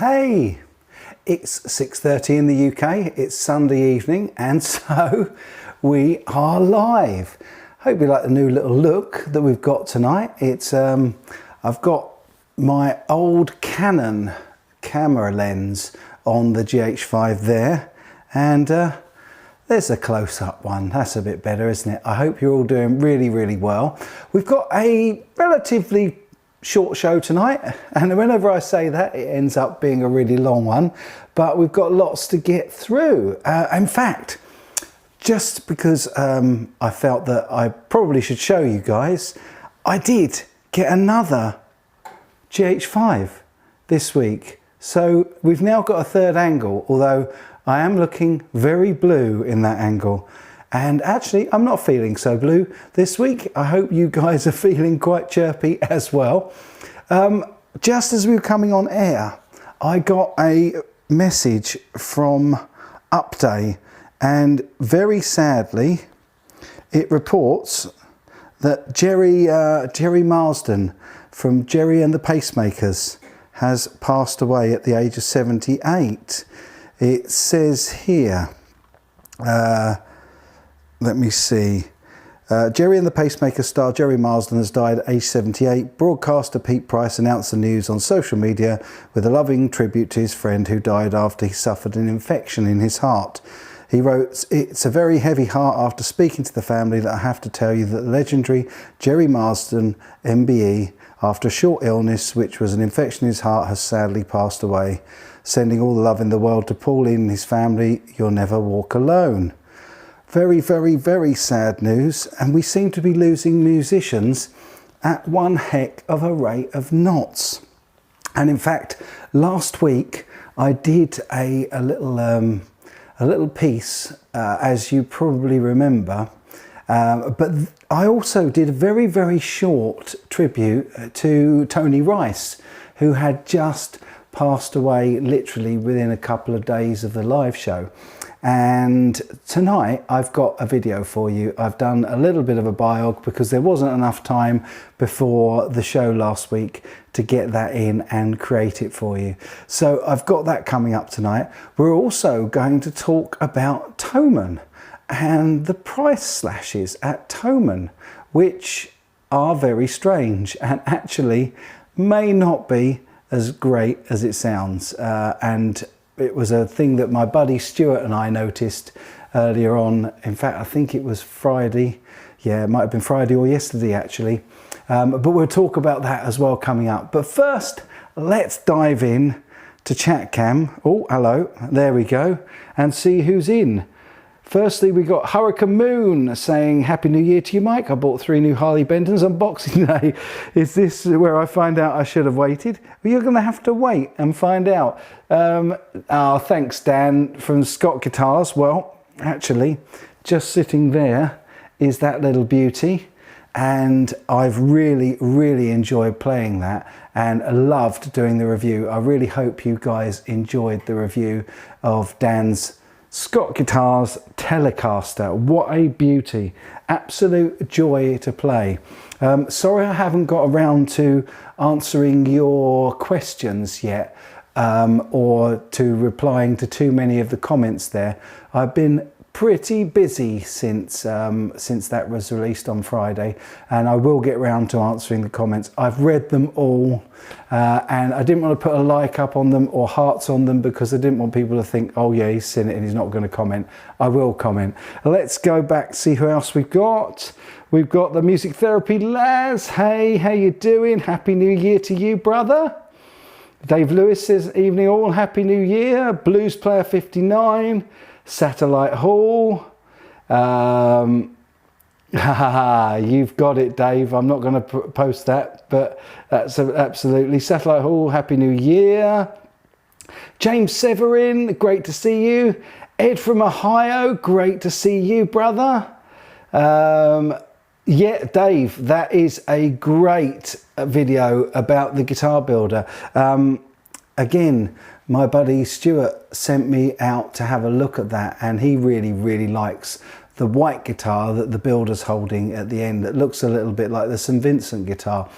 Hey, it's 6:30 in the UK, it's Sunday evening, and so we are live. Hope you like the new little look that we've got tonight. It's I've got my old Canon camera lens on the GH5 there, and there's a close-up one. That's a bit better, isn't it? I hope you're all doing really well. We've got a relatively short show tonight, and whenever I say that it ends up being a really long one, but we've got lots to get through. In fact, just because I felt that I probably should show you guys, I did get another GH5 this week, so we've now got a third angle, although I am looking very blue in that angle. And actually, I'm not feeling so blue this week. I hope you guys are feeling quite chirpy as well. Just as we were coming on air, I got a message from Upday, and very sadly, it reports that Jerry Marsden from Jerry and the Pacemakers has passed away at the age of 78. It says here, let me see. Jerry and the Pacemaker star Jerry Marsden has died at age 78. Broadcaster Pete Price announced the news on social media with a loving tribute to his friend who died after he suffered an infection in his heart. He wrote, "It's a very heavy heart after speaking to the family that I have to tell you that the legendary Jerry Marsden, MBE, after a short illness, which was an infection in his heart, has sadly passed away. Sending all the love in the world to Pauline and his family. You'll never walk alone." Very sad news, and we seem to be losing musicians at one heck of a rate of knots. And in fact, last week I did a little piece, as you probably remember, but I also did a very short tribute to Tony Rice, who had just passed away literally within a couple of days of the live show. And tonight I've got a video for you. I've done a little bit of a biog because there wasn't enough time before the show last week to get that in and create it for you. So I've got that coming up tonight. We're also going to talk about Thomann and the price slashes at Thomann, which are very strange and actually may not be as great as it sounds. And it was a thing that my buddy Stuart and I noticed earlier on. In fact, I think it was Friday. Yeah, it might have been Friday or yesterday actually. But we'll talk about that as well coming up. But first, let's dive in to chat cam. Oh, hello, there we go. And see who's in. Firstly, we got Hurricane Moon saying, "Happy New Year to you, Mike. I bought 3 new Harley Bentons on Boxing Day. Is this where I find out I should have waited?" Well, you're going to have to wait and find out. Oh, thanks, Dan from Scott Guitars. Well, actually, just sitting there is that little beauty. And I've really enjoyed playing that and loved doing the review. I really hope you guys enjoyed the review of Dan's Scott Guitars Telecaster. What a beauty. Absolute joy to play. Sorry I haven't got around to answering your questions yet, or to replying to too many of the comments there. I've been pretty busy since that was released on Friday, and I will get round to answering the comments. I've read them all, and I didn't want to put a like up on them or hearts on them because I didn't want people to think, oh yeah, he's seen it and he's not going to comment. I will comment. Let's go back, see who else we've got. We've got the Music Therapy Laz. Hey, how you doing? Happy New Year to you, brother. Dave Lewis says, "Evening all, Happy New Year." Blues Player 59. Satellite Hall. You've got it, Dave. I'm not going to post that, but that's absolutely Satellite Hall. Happy New Year. James Severin, great to see you. Ed from Ohio, great to see you, brother. Yeah, Dave, that is a great video about the guitar builder. Again, my buddy Stuart sent me out to have a look at that, and he really likes the white guitar that the builder's holding at the end that looks a little bit like the St. Vincent guitar.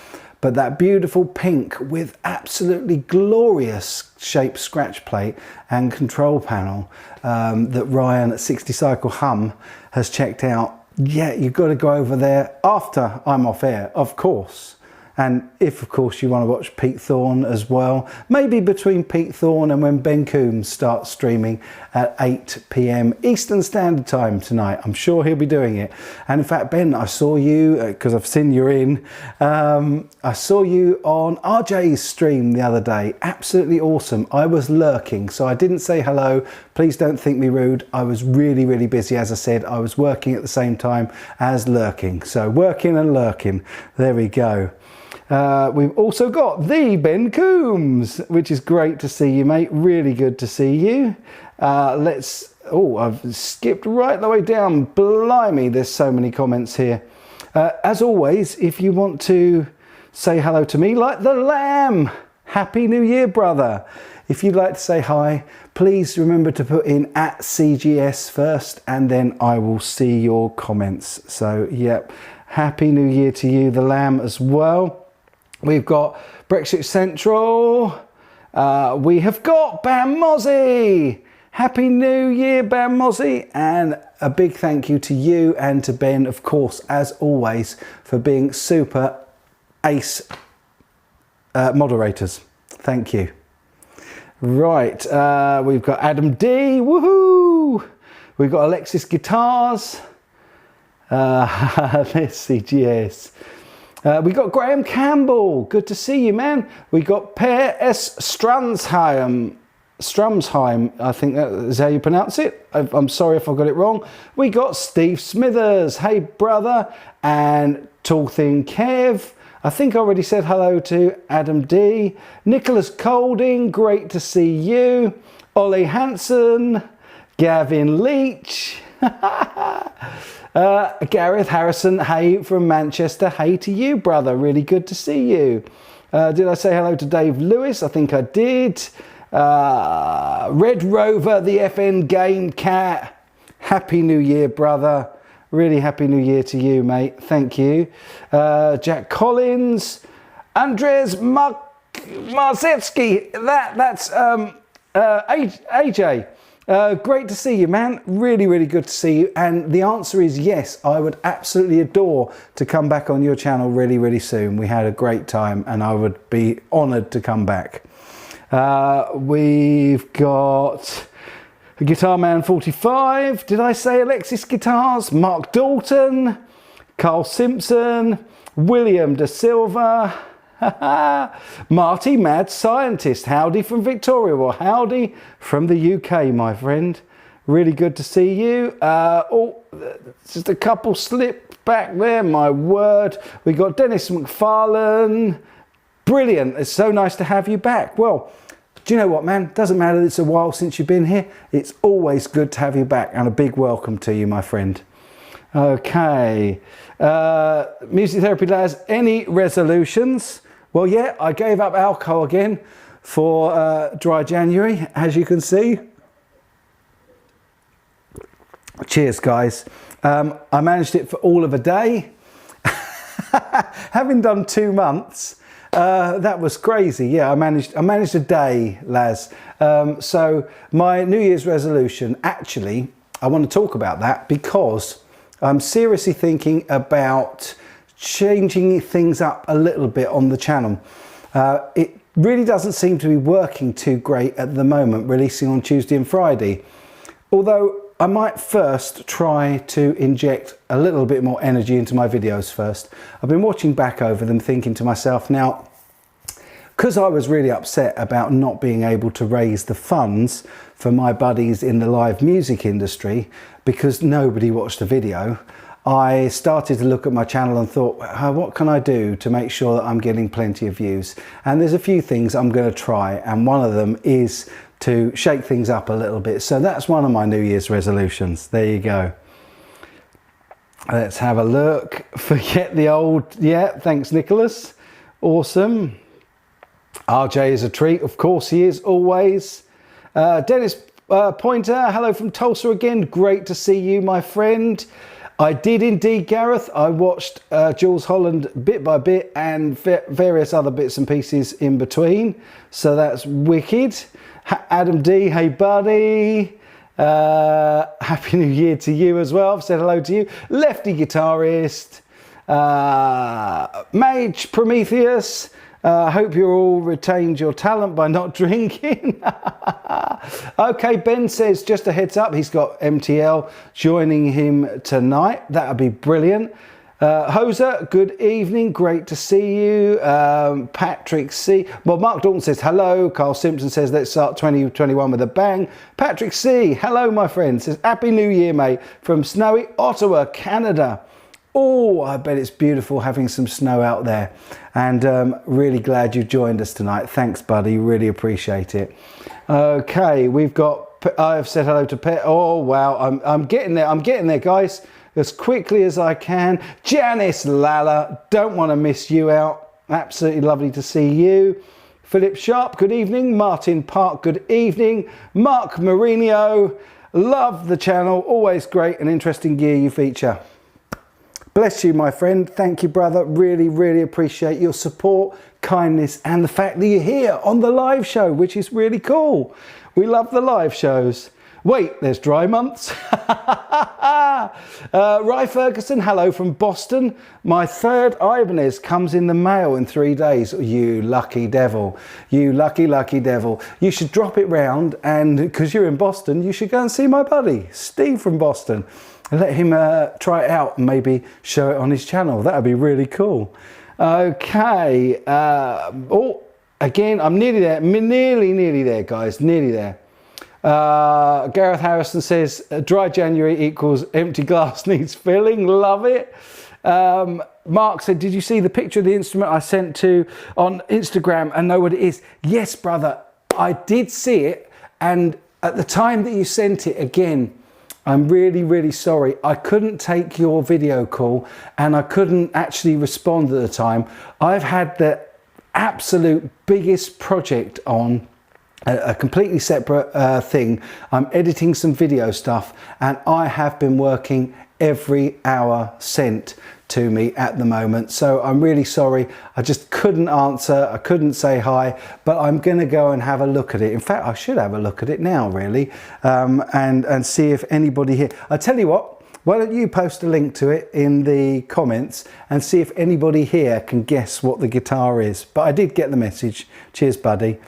but that beautiful pink with absolutely glorious shaped scratch plate and control panel that Ryan at 60 Cycle Hum has checked out. Yeah, you've got to go over there after I'm off air, of course. And if, of course, you want to watch Pete Thorne as well, maybe between Pete Thorne and when Ben Coombs starts streaming at 8 p.m. Eastern Standard Time tonight. I'm sure he'll be doing it. And in fact, Ben, I saw you, because I've seen you're in, I saw you on RJ's stream the other day. Absolutely awesome. I was lurking, so I didn't say hello. Please don't think me rude. I was really, really busy. As I said, I was working at the same time as lurking. So working and lurking. There we go. We've also got the Ben Coombs, which is great to see you, mate. Really good to see you. I've skipped right the way down. Blimey, there's so many comments here. As always, if you want to say hello to me, like the Lamb, Happy New Year, brother. If you'd like to say hi, please remember to put in @CGS first, and then I will see your comments. So, yep, Happy New Year to you, the Lamb, as well. We've got Brexit Central. We have got Bam Mozzie. Happy New Year, Bam Mozzie. And a big thank you to you and to Ben, of course, as always, for being super ace moderators. Thank you. Right, we've got Adam D. Woohoo! We've got Alexis Guitars. Let's see, GS. We got Graham Campbell. Good to see you, man. We got Per S. Strumsheim, I think that is how you pronounce it. I'm sorry if I got it wrong. We got Steve Smithers. Hey, brother. And Tall Thin Kev. I think I already said hello to Adam D. Nicholas Colding. Great to see you. Ollie Hansen. Gavin Leach. Gareth Harrison, hey from Manchester, hey to you, brother, really good to see you. Did I say hello to Dave Lewis? I think I did. Red Rover, the FN Game Cat, Happy New Year, brother, really happy New Year to you, mate, thank you. Jack Collins, Andres Marzewski, that's AJ. Great to see you, man. Really, really good to see you. And the answer is yes, I would absolutely adore to come back on your channel really, really soon. We had a great time and I would be honoured to come back. We've got Guitar Man 45. Did I say Alexis Guitars? Mark Dalton, Carl Simpson, William De Silva. Marty Mad Scientist, howdy from Victoria. Well, howdy from the UK, my friend. Really good to see you. Just a couple slipped back there, my word. We got Dennis McFarlane. Brilliant. It's so nice to have you back. Well, do you know what, man? Doesn't matter that it's a while since you've been here. It's always good to have you back, and a big welcome to you, my friend. Okay. Music Therapy Lads, any resolutions? Well, yeah, I gave up alcohol again for dry January, as you can see. Cheers, guys. I managed it for all of a day. Having done 2 months, that was crazy. Yeah, I managed a day, Laz. So my New Year's resolution, actually, I want to talk about that because I'm seriously thinking about changing things up a little bit on the channel. It really doesn't seem to be working too great at the moment, releasing on Tuesday and Friday. Although I might first try to inject a little bit more energy into my videos first. I've been watching back over them thinking to myself, now, because I was really upset about not being able to raise the funds for my buddies in the live music industry because nobody watched the video, I started to look at my channel and thought, what can I do to make sure that I'm getting plenty of views? And there's a few things I'm going to try, and one of them is to shake things up a little bit. So that's one of my New Year's resolutions. There you go. Let's have a look. Forget the old, yeah, thanks Nicholas. Awesome. RJ is a treat, of course he is, always. Dennis Pointer, hello from Tulsa again. Great to see you, my friend. I did indeed, Gareth. I watched Jules Holland bit by bit and various other bits and pieces in between. So that's wicked. Adam D, hey buddy. Happy New Year to you as well. I've said hello to you. Lefty guitarist. Mage Prometheus. Hope you all retained your talent by not drinking. Okay, Ben says, just a heads up, he's got MTL joining him tonight. That would be brilliant. Hoser, good evening, great to see you. Patrick C. Well, Mark Dalton says hello. Carl Simpson says let's start 2021 with a bang. Patrick C. Hello, my friend. Says Happy New Year, mate, from snowy Ottawa, Canada. Oh, I bet it's beautiful having some snow out there. And really glad you joined us tonight. Thanks, buddy. Really appreciate it. Okay, we've got, I've said hello to Pet. Oh, wow. I'm getting there. I'm getting there, guys, as quickly as I can. Janice Lalla, don't want to miss you out. Absolutely lovely to see you. Philip Sharp, good evening. Martin Park, good evening. Mark Mourinho, love the channel. Always great and interesting gear you feature. Bless you, my friend. Thank you, brother. Really, really appreciate your support, kindness, and the fact that you're here on the live show, which is really cool. We love the live shows. Wait, there's dry months. Ry Ferguson, hello from Boston. My third Ibanez comes in the mail in 3 days. You lucky devil. You lucky, lucky devil. You should drop it round, and because you're in Boston, you should go and see my buddy, Steve from Boston. Let him try it out and maybe show it on his channel. That would be really cool. Okay. Oh, again, I'm nearly there. Nearly there, guys. Nearly there. Gareth Harrison says, dry January equals empty glass needs filling. Love it. Mark said, did you see the picture of the instrument I sent to on Instagram and know what it is? Yes, brother. I did see it. And at the time that you sent it, again, I'm really, really sorry. I couldn't take your video call and I couldn't actually respond at the time. I've had the absolute biggest project on, a completely separate thing. I'm editing some video stuff and I have been working every hour sent to me at the moment. So I'm really sorry. I just couldn't answer. I couldn't say hi, but I'm going to go and have a look at it. In fact, I should have a look at it now, really, and see if anybody here. I tell you what, why don't you post a link to it in the comments and see if anybody here can guess what the guitar is. But I did get the message. Cheers, buddy.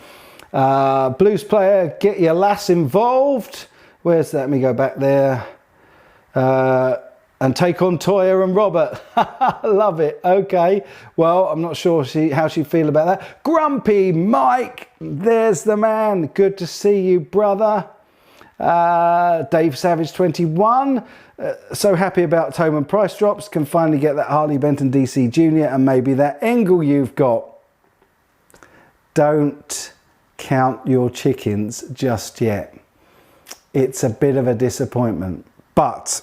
Blues player, get your lass involved. Where's that? Let me go back there. And take on Toya and Robert. Love it. Okay. Well, I'm not sure how she'd feel about that. Grumpy Mike. There's the man. Good to see you, brother. Dave Savage 21. So happy about Thomann price drops. Can finally get that Harley Benton DC Junior and maybe that Engel you've got. Don't count your chickens just yet. It's a bit of a disappointment, but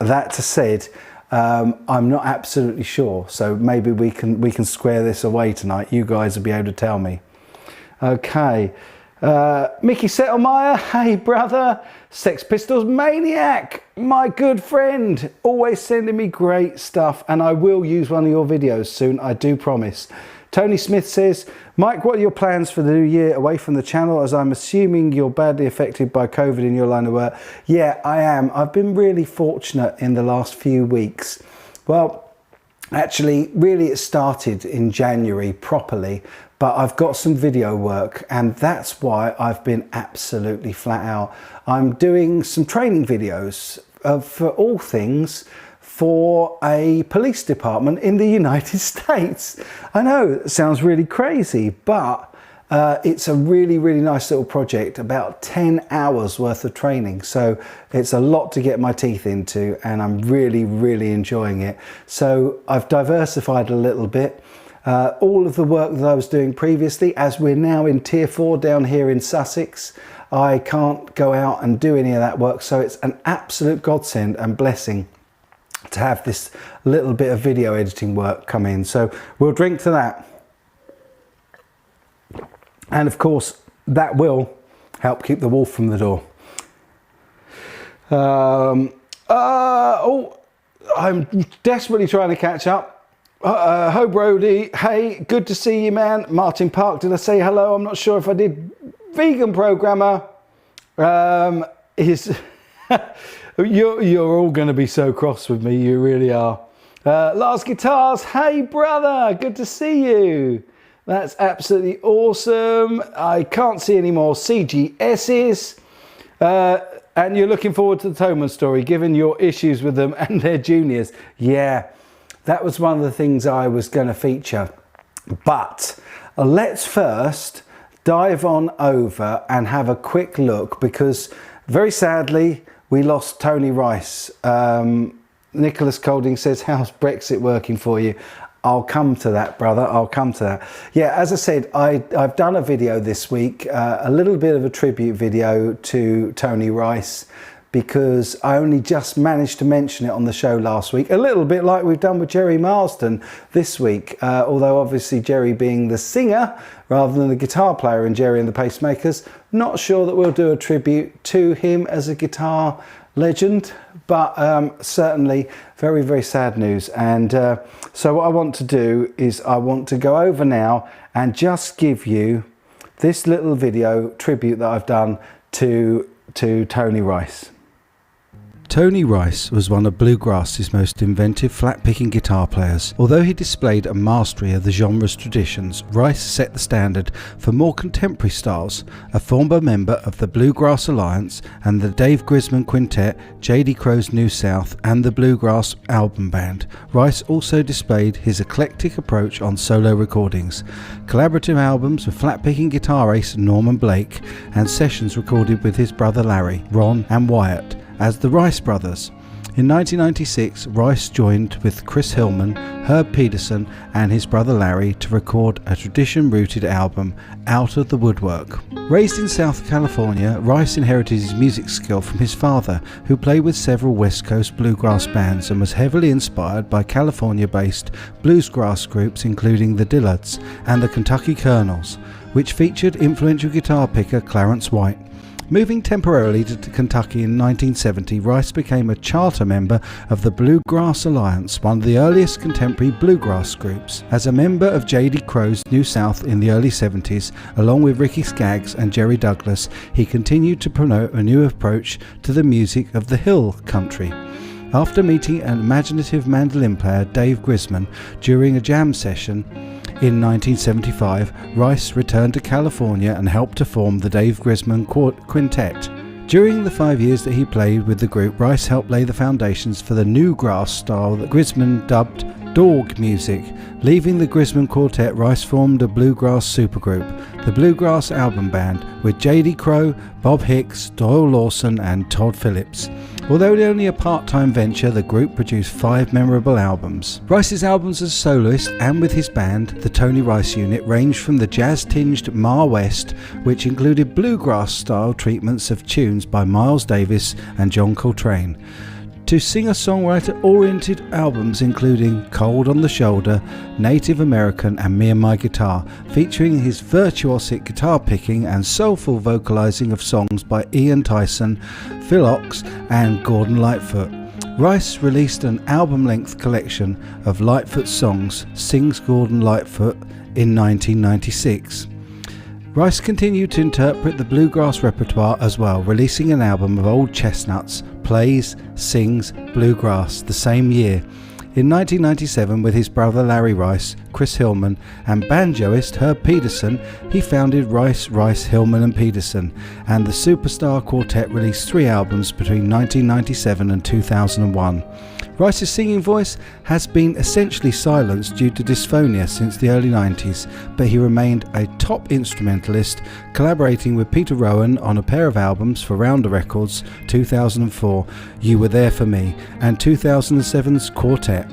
that said, I'm not absolutely sure, so maybe we can square this away tonight. You guys will be able to tell me. Okay, Mickey Settlemeyer, hey brother. Sex Pistols Maniac, my good friend, always sending me great stuff, and I will use one of your videos soon, I do promise. Tony Smith says, Mike, what are your plans for the new year away from the channel, as I'm assuming you're badly affected by COVID in your line of work? Yeah, I am. I've been really fortunate in the last few weeks. Well, actually, really it started in January properly, but I've got some video work and that's why I've been absolutely flat out. I'm doing some training videos for all things for a police department in the United States. I know it sounds really crazy, but it's a really, really nice little project, about 10 hours worth of training. So it's a lot to get my teeth into and I'm really, really enjoying it. So I've diversified a little bit. All of the work that I was doing previously, as we're now in Tier 4 down here in Sussex, I can't go out and do any of that work. So it's an absolute godsend and blessing to have this little bit of video editing work come in. So we'll drink to that. And of course, that will help keep the wolf from the door. I'm desperately trying to catch up. Ho Brody, hey, good to see you, man. Martin Park, did I say hello? I'm not sure if I did. Vegan programmer is you're all going to be so cross with me, you really are. Lars Guitars, hey brother, good to see you. That's absolutely awesome. I can't see any more CGSs. And you're looking forward to the Thomann story, given your issues with them and their juniors. Yeah, that was one of the things I was going to feature. But let's first dive on over and have a quick look, because very sadly, we lost Tony Rice. Nicholas Colding says, how's Brexit working for you? I'll come to that, brother. I'll come to that. Yeah, as I said, I've done a video this week, a little bit of a tribute video to Tony Rice, because I only just managed to mention it on the show last week, a little bit like we've done with Jerry Marsden this week, although obviously Jerry being the singer rather than the guitar player in Jerry and the Pacemakers, not sure that we'll do a tribute to him as a guitar legend, but certainly very, very sad news. And so what I want to do is I want to go over now and just give you this little video tribute that I've done to Tony Rice. Tony Rice was one of bluegrass's most inventive flat-picking guitar players. Although he displayed a mastery of the genre's traditions, Rice set the standard for more contemporary styles. A former member of the Bluegrass Alliance and the Dave Grisman Quintet, J.D. Crow's New South and the Bluegrass Album Band, Rice also displayed his eclectic approach on solo recordings, collaborative albums with flat-picking guitar ace Norman Blake, and sessions recorded with his brother Larry, Ron and Wyatt as the Rice Brothers. In 1996, Rice joined with Chris Hillman, Herb Peterson and his brother Larry to record a tradition-rooted album, Out of the Woodwork. Raised in South California, Rice inherited his music skill from his father, who played with several West Coast bluegrass bands and was heavily inspired by California-based bluesgrass groups including the Dillards and the Kentucky Colonels, which featured influential guitar picker Clarence White. Moving temporarily to Kentucky in 1970, Rice became a charter member of the Bluegrass Alliance, one of the earliest contemporary bluegrass groups. As a member of J.D. Crow's New South in the early 70s, along with Ricky Skaggs and Jerry Douglas, he continued to promote a new approach to the music of the hill country. After meeting an imaginative mandolin player, Dave Grisman, during a jam session in 1975, Rice returned to California and helped to form the Dave Grisman Quintet. During the 5 years that he played with the group, Rice helped lay the foundations for the new grass style that Grisman dubbed dog music. Leaving the Grisman Quartet, Rice formed a bluegrass supergroup, the Bluegrass Album Band, with J.D. Crow, Bob Hicks, Doyle Lawson and Todd Phillips. Although only a part-time venture, the group produced 5 memorable albums. Rice's albums as a soloist and with his band, the Tony Rice Unit, ranged from the jazz-tinged Ma West, which included bluegrass-style treatments of tunes by Miles Davis and John Coltrane, to singer-songwriter-oriented albums including Cold on the Shoulder, Native American and Me and My Guitar, featuring his virtuosic guitar picking and soulful vocalizing of songs by Ian Tyson, Phil Ochs and Gordon Lightfoot. Rice released an album-length collection of Lightfoot songs, Sings Gordon Lightfoot, in 1996. Rice continued to interpret the bluegrass repertoire as well, releasing an album of old chestnuts, plays, sings, bluegrass the same year. In 1997, with his brother Larry Rice, Chris Hillman and banjoist Herb Peterson, he founded Rice, Hillman and Peterson, and the Superstar Quartet released 3 albums between 1997 and 2001. Rice's singing voice has been essentially silenced due to dysphonia since the early 90s, but he remained a top instrumentalist, collaborating with Peter Rowan on a pair of albums for Rounder Records, 2004, You Were There For Me, and 2007's Quartet.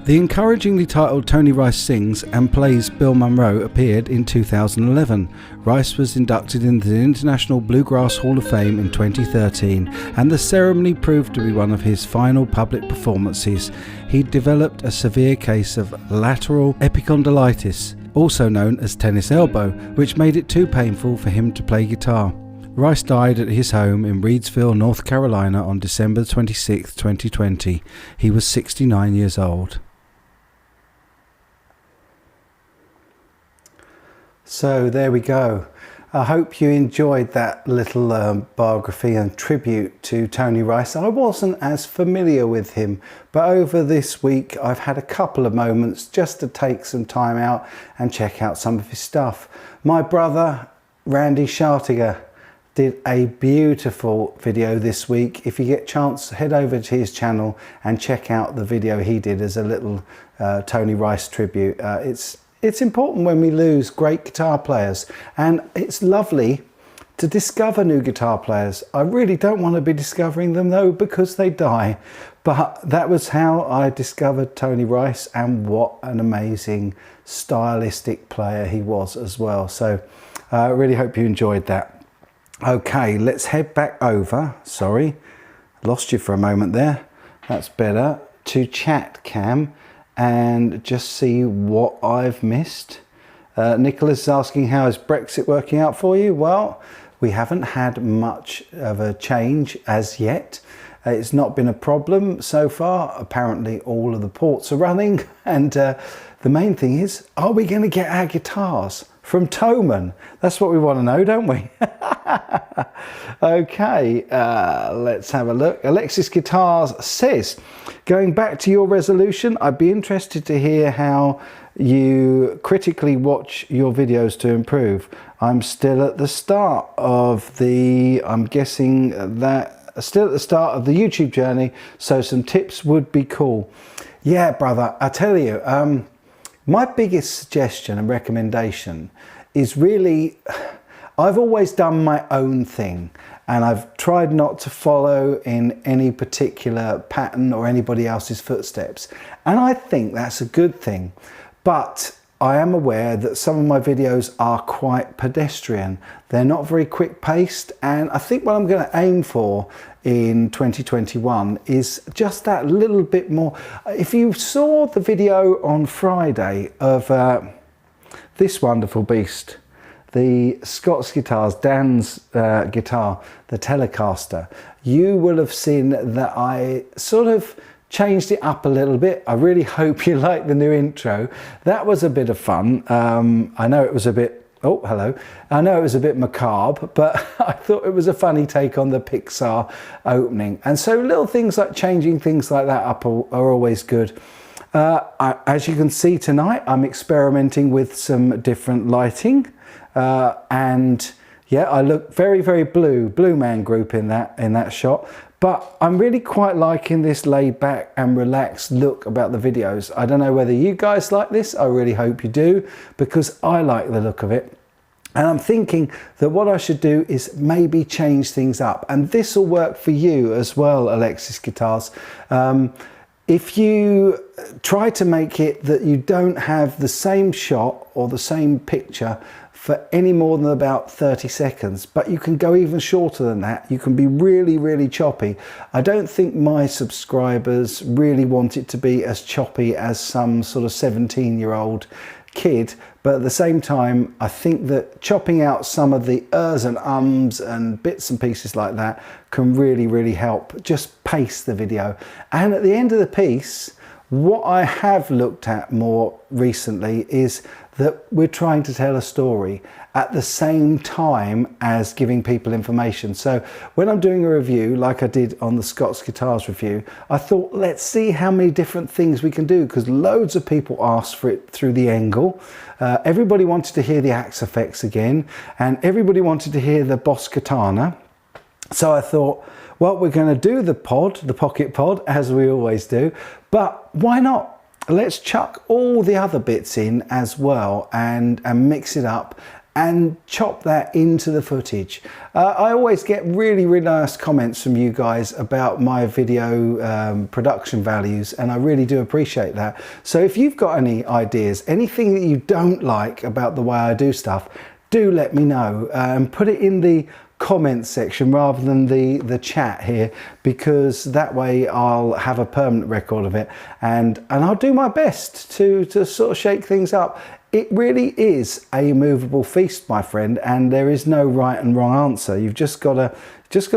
The encouragingly titled Tony Rice Sings and Plays Bill Monroe appeared in 2011. Rice was inducted into the International Bluegrass Hall of Fame in 2013, and the ceremony proved to be one of his final public performances. He developed a severe case of lateral epicondylitis, also known as tennis elbow, which made it too painful for him to play guitar. Rice died at his home in Reidsville, North Carolina on December 26, 2020. He was 69 years old. So there we go. I hope you enjoyed that little biography and tribute to Tony Rice. I wasn't as familiar with him, but over this week I've had a couple of moments just to take some time out and check out some of his stuff. My brother, Randy Schartiger, did a beautiful video this week. If you get a chance, head over to his channel and check out the video he did as a little Tony Rice tribute. It's important when we lose great guitar players, and it's lovely to discover new guitar players. I really don't want to be discovering them though, because they die. But that was how I discovered Tony Rice, and what an amazing stylistic player he was as well. So I really hope you enjoyed that. Okay, let's head back over. Sorry, lost you for a moment there. That's better. To chat cam and just see what I've missed. Nicholas is asking, how is Brexit working out for you? Well, we haven't had much of a change as yet. It's not been a problem so far. Apparently all of the ports are running, and the main thing is, are we going to get our guitars from Thomann? That's what we want to know, don't we? Okay, let's have a look. Alexis Guitars says, going back to your resolution, I'd be interested to hear how you critically watch your videos to improve. I'm still at the start of the, I'm guessing that, still at the start of the YouTube journey, so some tips would be cool. Yeah, brother, I tell you, my biggest suggestion and recommendation is really, I've always done my own thing, and I've tried not to follow in any particular pattern or anybody else's footsteps. And I think that's a good thing. But I am aware that some of my videos are quite pedestrian. They're not very quick paced, and I think what I'm going to aim for in 2021 is just that little bit more. If you saw the video on Friday of this wonderful beast, the Scots Guitars, Dan's guitar, the Telecaster, you will have seen that I sort of changed it up a little bit. I really hope you like the new intro. That was a bit of fun. I know it was a bit, oh, hello. I know it was a bit macabre, but I thought it was a funny take on the Pixar opening. And so little things like changing things like that up are always good. As you can see tonight, I'm experimenting with some different lighting. And yeah, I look very, very blue man group in that shot. But I'm really quite liking this laid back and relaxed look about the videos. I don't know whether you guys like this. I really hope you do, because I like the look of it. And I'm thinking that what I should do is maybe change things up. And this will work for you as well, Alexis Guitars. If you try to make it that you don't have the same shot or the same picture for any more than about 30 seconds, but you can go even shorter than that. You can be really, really choppy. I don't think my subscribers really want it to be as choppy as some sort of 17-year-old kid, but at the same time, I think that chopping out some of the ers and ums and bits and pieces like that can really, really help just pace the video. And at the end of the piece, what I have looked at more recently is that we're trying to tell a story at the same time as giving people information. So when I'm doing a review, like I did on the Scots Guitars review, I thought, let's see how many different things we can do, because loads of people asked for it through the angle. Everybody wanted to hear the axe effects again, and everybody wanted to hear the Boss Katana. So I thought, well, we're going to do the pocket pod, as we always do, but why not? Let's chuck all the other bits in as well and mix it up and chop that into the footage. I always get really, really nice comments from you guys about my video production values, and I really do appreciate that. So if you've got any ideas, anything that you don't like about the way I do stuff, do let me know and put it in the comment section rather than the chat here, because that way I'll have a permanent record of it, and I'll do my best to sort of shake things up. it really is a movable feast, my friend, and there is no right and wrong answer. You've just got to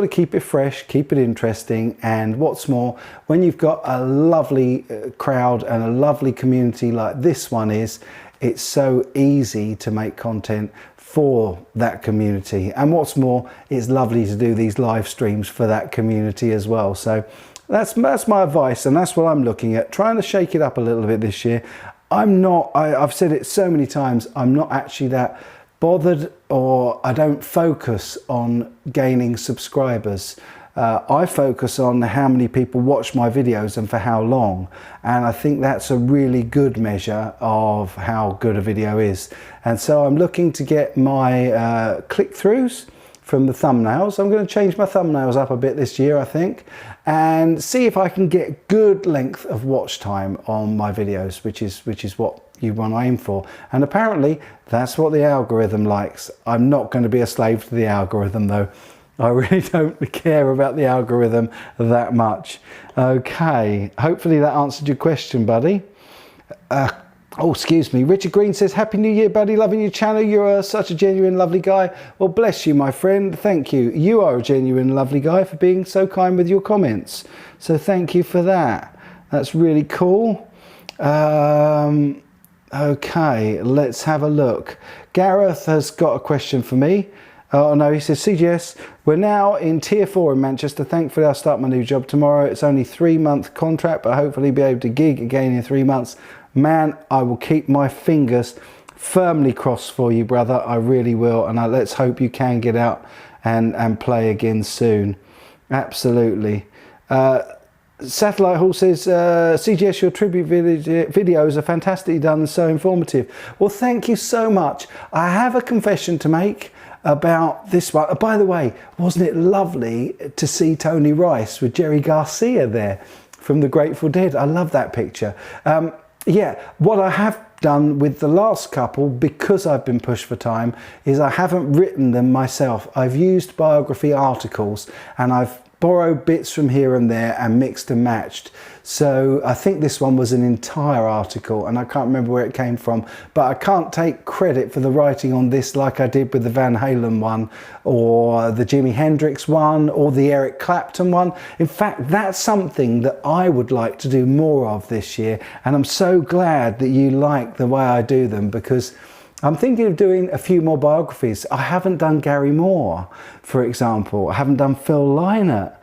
keep it fresh, keep it interesting, and what's more, when you've got a lovely crowd and a lovely community like this one is, it's so easy to make content for that community. And what's more, it's lovely to do these live streams for that community as well. So that's my advice, and that's what I'm looking at, trying to shake it up a little bit this year. I've said it so many times, I'm not actually that bothered, or I don't focus on gaining subscribers. I focus on how many people watch my videos and for how long, and I think that's a really good measure of how good a video is. And so I'm looking to get my click-throughs from the thumbnails. I'm going to change my thumbnails up a bit this year, I think, and see if I can get good length of watch time on my videos, which is what you want to aim for. And apparently that's what the algorithm likes. I'm not going to be a slave to the algorithm though. I really don't care about the algorithm that much. Okay, hopefully that answered your question, buddy. Oh, excuse me. Richard Green says, Happy New Year, buddy. Loving your channel. You're such a genuine, lovely guy. Well, bless you, my friend. Thank you. You are a genuine, lovely guy for being so kind with your comments. So thank you for that. That's really cool. Okay, let's have a look. Gareth has got a question for me. Oh no, he says, CGS, we're now in tier 4 in Manchester. Thankfully, I'll start my new job tomorrow. It's only 3-month contract, but hopefully be able to gig again in 3 months. Man, I will keep my fingers firmly crossed for you, brother. I really will. And let's hope you can get out and play again soon. Absolutely. Satellite Hall says, CGS, your tribute videos are fantastically done and so informative. Well, thank you so much. I have a confession to make about this one. By the way, wasn't it lovely to see Tony Rice with Jerry Garcia there from the Grateful Dead? I love that picture. Yeah, what I have done with the last couple, because I've been pushed for time, is I haven't written them myself. I've used biography articles and I've borrowed bits from here and there and mixed and matched. So I think this one was an entire article and I can't remember where it came from, but I can't take credit for the writing on this like I did with the Van Halen one or the Jimi Hendrix one or the Eric Clapton one. In fact, that's something that I would like to do more of this year, and I'm so glad that you like the way I do them, because I'm thinking of doing a few more biographies. I haven't done Gary Moore, for example. I haven't done Phil Lynott.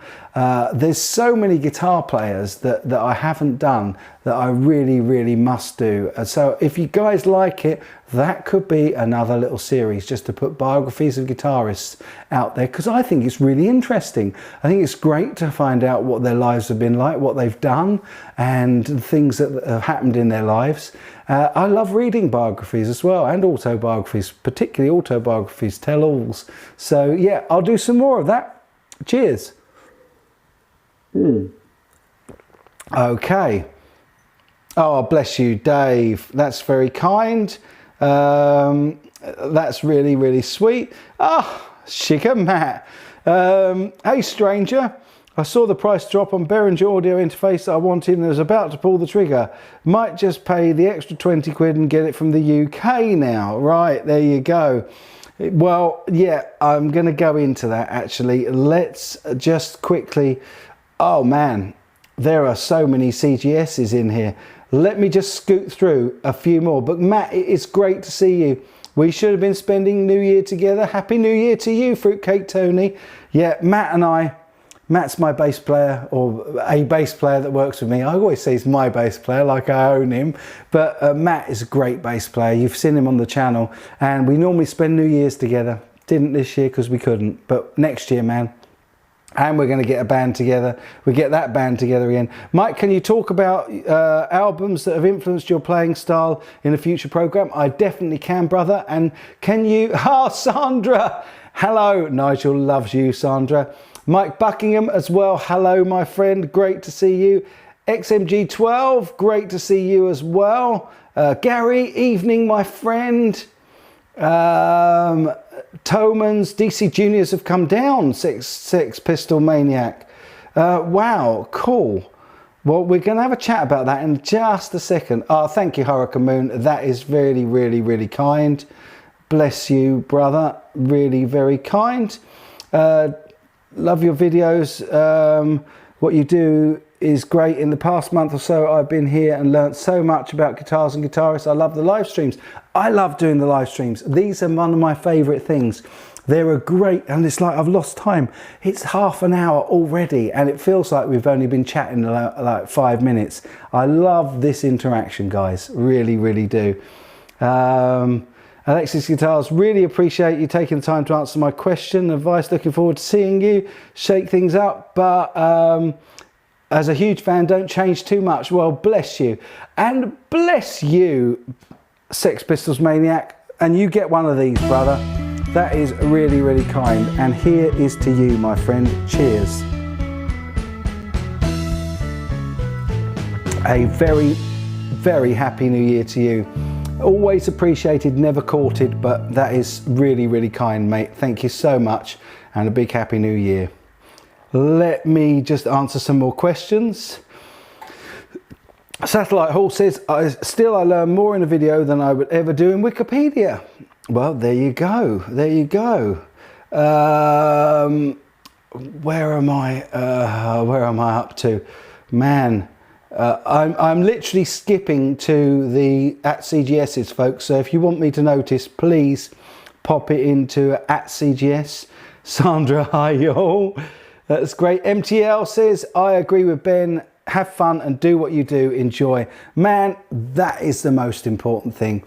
There's so many guitar players that I haven't done that I really, really must do. So if you guys like it, that could be another little series, just to put biographies of guitarists out there, because I think it's really interesting. I think it's great to find out what their lives have been like, what they've done, and things that have happened in their lives. I love reading biographies as well, and autobiographies, particularly autobiographies, tell-alls. So yeah, I'll do some more of that. Cheers. Okay. Oh, bless you, Dave. That's very kind. That's really, really sweet. Ah, Shigger Matt. Hey, stranger. I saw the price drop on Behringer audio interface that I wanted and was about to pull the trigger. Might just pay the extra 20 quid and get it from the UK now. Right, there you go. Well, yeah, I'm going to go into that actually. Let's just quickly... Oh man, there are so many CGSs in here. Let me just scoot through a few more. But Matt, it's great to see you. We should have been spending New Year together. Happy New Year to you, Fruitcake Tony. Yeah, Matt and I... Matt's my bass player, or a bass player that works with me. I always say he's my bass player, like I own him. But Matt is a great bass player. You've seen him on the channel. And we normally spend New Year's together. Didn't this year because we couldn't. But next year, man. And we're going to get a band together. We get that band together again. Mike, can you talk about albums that have influenced your playing style in a future program? I definitely can, brother. And can you... Ah, Sandra! Hello. Nigel loves you, Sandra. Mike Buckingham as well. Hello, my friend. Great to see you. XMG12, great to see you as well. Gary, evening, my friend. Thoman's DC Juniors have come down. Sex Pistol Maniac. Wow, cool. Well, we're going to have a chat about that in just a second. Oh, thank you, Hurricane Moon. That is really, really, really kind. Bless you, brother. Really, very kind. Love your videos. What you do is great. In the past month or so, I've been here and learnt so much about guitars and guitarists. I love the live streams. I love doing the live streams. These are one of my favourite things. They're a great, and it's like I've lost time. It's half an hour already, and it feels like we've only been chatting like 5 minutes. I love this interaction, guys. Really, really do. Alexis Guitars, really appreciate you taking the time to answer my question, advice. Looking forward to seeing you shake things up, but as a huge fan, don't change too much. Well, bless you, and bless you, Sex Pistols Maniac, and you get one of these, brother. That is really, really kind, and here is to you, my friend. Cheers. A very, very happy new year to you. Always appreciated, never courted, but that is really, really kind, mate. Thank you so much, and a big happy new year. Let me just answer some more questions. Satellite Hall says, I learn more in a video than I would ever do in Wikipedia. Well, there you go. There you go. Where am I up to? Man, I'm literally skipping to the @CGS's, folks. So if you want me to notice, please pop it into @CGS. Sandra, hi y'all. That's great. MTL says, I agree with Ben. Have fun and do what you do. Enjoy. Man, that is the most important thing.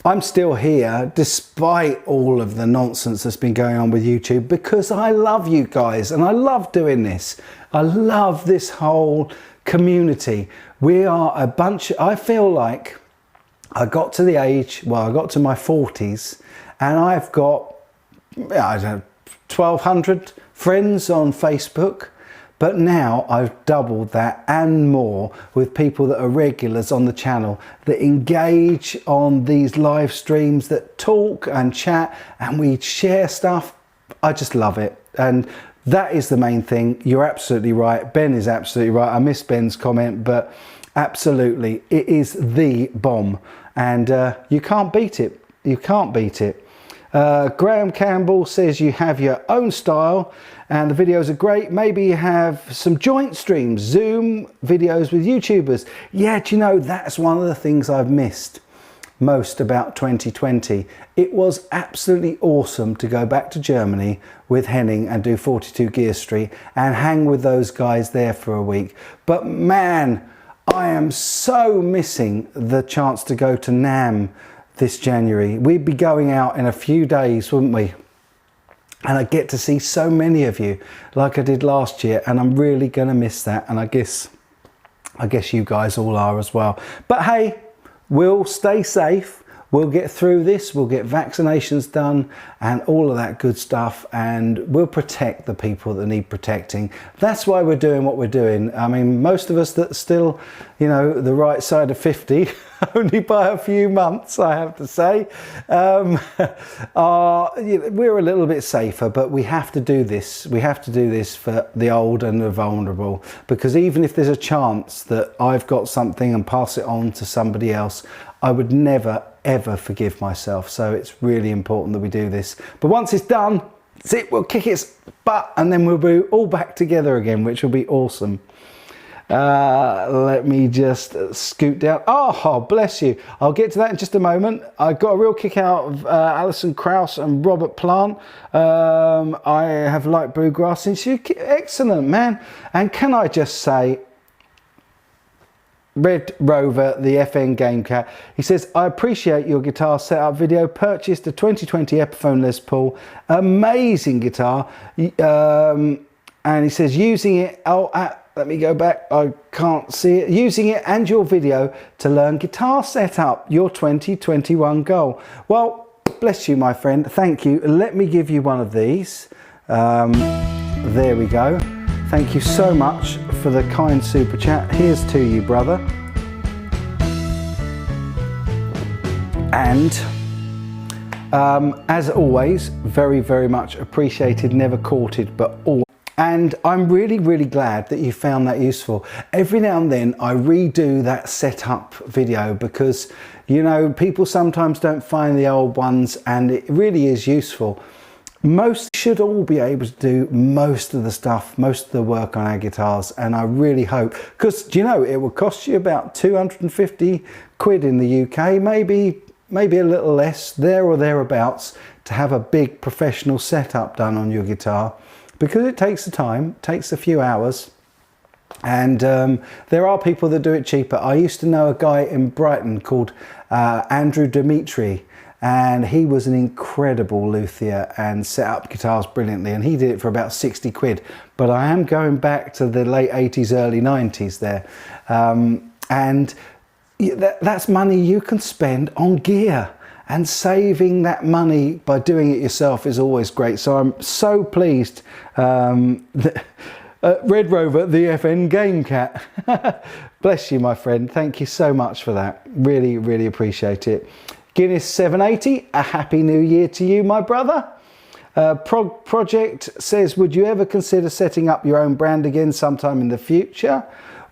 I'm still here despite all of the nonsense that's been going on with YouTube, because I love you guys and I love doing this. I love this whole community. We are a bunch. I feel like I got to the age, well, I got to my 40s and I've got, I don't know, 1,200 friends on Facebook. But now I've doubled that and more with people that are regulars on the channel, that engage on these live streams, that talk and chat, and we share stuff. I just love it. And that is the main thing. You're absolutely right. Ben is absolutely right. I missed Ben's comment, but absolutely, it is the bomb. And you can't beat it. You can't beat it. Graham Campbell says you have your own style and the videos are great. Maybe you have some joint streams, Zoom videos with YouTubers. Yeah, do you know, that's one of the things I've missed most about 2020. It was absolutely awesome to go back to Germany with Henning and do 42 Gear Street and hang with those guys there for a week. But man, I am so missing the chance to go to NAMM this January. We'd be going out in a few days, wouldn't we? And I get to see so many of you like I did last year, and I'm really gonna miss that. And I guess you guys all are as well. But hey, we'll stay safe. We'll get through this. We'll get vaccinations done and all of that good stuff, and we'll protect the people that need protecting. That's why we're doing what we're doing. I mean, most of us that are still, you know, the right side of 50, only by a few months, I have to say, are, you know, we're a little bit safer, but we have to do this. We have to do this for the old and the vulnerable, because even if there's a chance that I've got something and pass it on to somebody else, I would never, ever forgive myself. So it's really important that we do this. But once it's done, that's it, we'll kick its butt and then we'll be all back together again, which will be awesome. Let me just scoot down. Oh, bless you. I'll get to that in just a moment. I got a real kick out of Alison Krauss and Robert Plant. I have liked Bluegrass since you. Excellent, man. And can I just say, Red Rover, the FN Game Cat, he says, I appreciate your guitar setup video. Purchased a 2020 Epiphone Les Paul. Amazing guitar. And he says, using it, let me go back, I can't see it. Using it and your video to learn guitar setup, your 2021 goal. Well, bless you, my friend. Thank you. Let me give you one of these. There we go. Thank you so much for the kind super chat. Here's to you, brother. And as always, very, very much appreciated, never courted, but all. And I'm really, really glad that you found that useful. Every now and then I redo that setup video because, you know, people sometimes don't find the old ones, and it really is useful. Most should all be able to do most of the stuff, most of the work on our guitars, and I really hope, because, you know, it will cost you about 250 quid in the UK, maybe a little less, there or thereabouts, to have a big professional setup done on your guitar. Because it takes the time, takes a few hours, and there are people that do it cheaper. I used to know a guy in Brighton called Andrew Dimitri, and he was an incredible luthier and set up guitars brilliantly, and he did it for about 60 quid. But I am going back to the late 80s, early 90s there, and that's money you can spend on gear. And saving that money by doing it yourself is always great. So I'm so pleased that Red Rover, the FN Game Cat. Bless you, my friend. Thank you so much for that. Really, really appreciate it. Guinness 780, a happy new year to you, my brother. Project says, would you ever consider setting up your own brand again sometime in the future?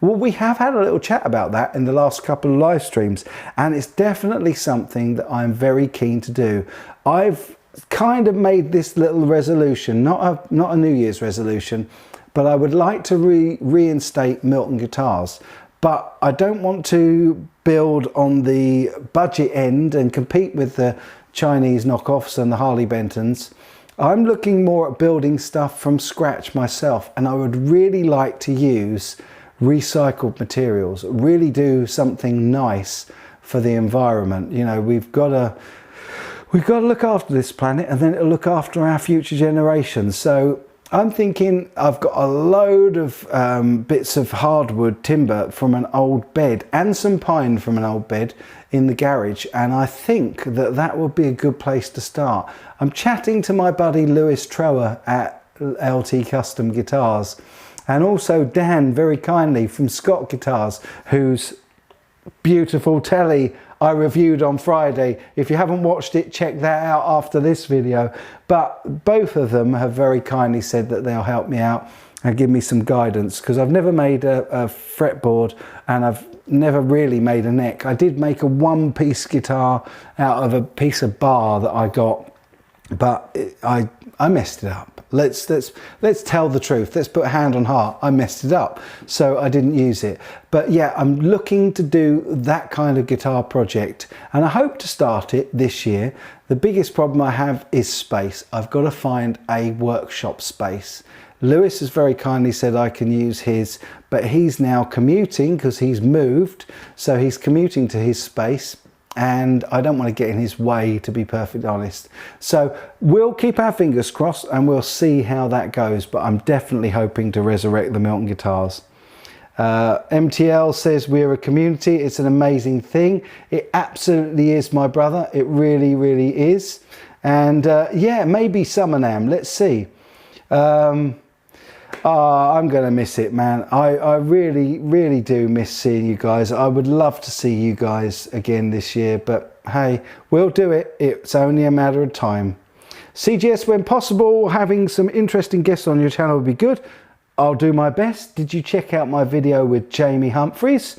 Well, we have had a little chat about that in the last couple of live streams, and it's definitely something that I'm very keen to do. I've kind of made this little resolution, not a New Year's resolution, but I would like to reinstate Milton guitars. But I don't want to build on the budget end and compete with the Chinese knockoffs and the Harley Bentons. I'm looking more at building stuff from scratch myself, and I would really like to use recycled materials, really do something nice for the environment. You know, we've got to look after this planet, and then it'll look after our future generations. So I'm thinking I've got a load of bits of hardwood timber from an old bed and some pine from an old bed in the garage, and I think that would be a good place to start. I'm chatting to my buddy Lewis Trower at LT Custom Guitars, and also Dan, very kindly, from Scott Guitars, whose beautiful telly I reviewed on Friday. If you haven't watched it, check that out after this video. But both of them have very kindly said that they'll help me out and give me some guidance, because I've never made a fretboard, and I've never really made a neck. I did make a one-piece guitar out of a piece of bar that I got, but I messed it up. Let's tell the truth. Let's put a hand on heart. I messed it up, so I didn't use it. But yeah, I'm looking to do that kind of guitar project, and I hope to start it this year. The biggest problem I have is space. I've got to find a workshop space. Lewis has very kindly said I can use his, but he's now commuting because he's moved, so he's commuting to his space, and I don't want to get in his way, to be perfectly honest. So we'll keep our fingers crossed and we'll see how that goes, but I'm definitely hoping to resurrect the Milton guitars. MTL says we're a community. It's an amazing thing. It absolutely is, my brother. It really, really is. And yeah, maybe Summernam. Let's see. I'm going to miss it, man. I really, really do miss seeing you guys. I would love to see you guys again this year, but hey, we'll do it. It's only a matter of time. CGS, when possible, having some interesting guests on your channel would be good. I'll do my best. Did you check out my video with Jamie Humphries?